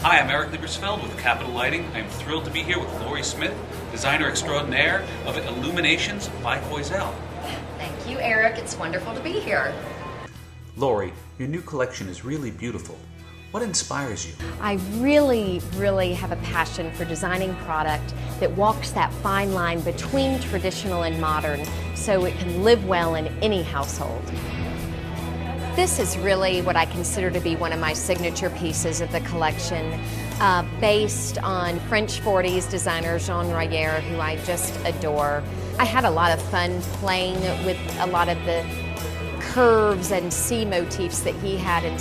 Hi, I'm Eric Liebersfeld with Capital Lighting. I am thrilled to be here with Laurie Smith, designer extraordinaire of Illuminations by Quoizel. Thank you, Eric. It's wonderful to be here. Laurie, your new collection is really beautiful. What inspires you? I really have a passion for designing product that walks that fine line between traditional and modern so it can live well in any household. This is really what I consider to be one of my signature pieces of the collection, based on French 40s designer Jean Royer, who I just adore. I had a lot of fun playing with a lot of the curves and sea motifs that he had in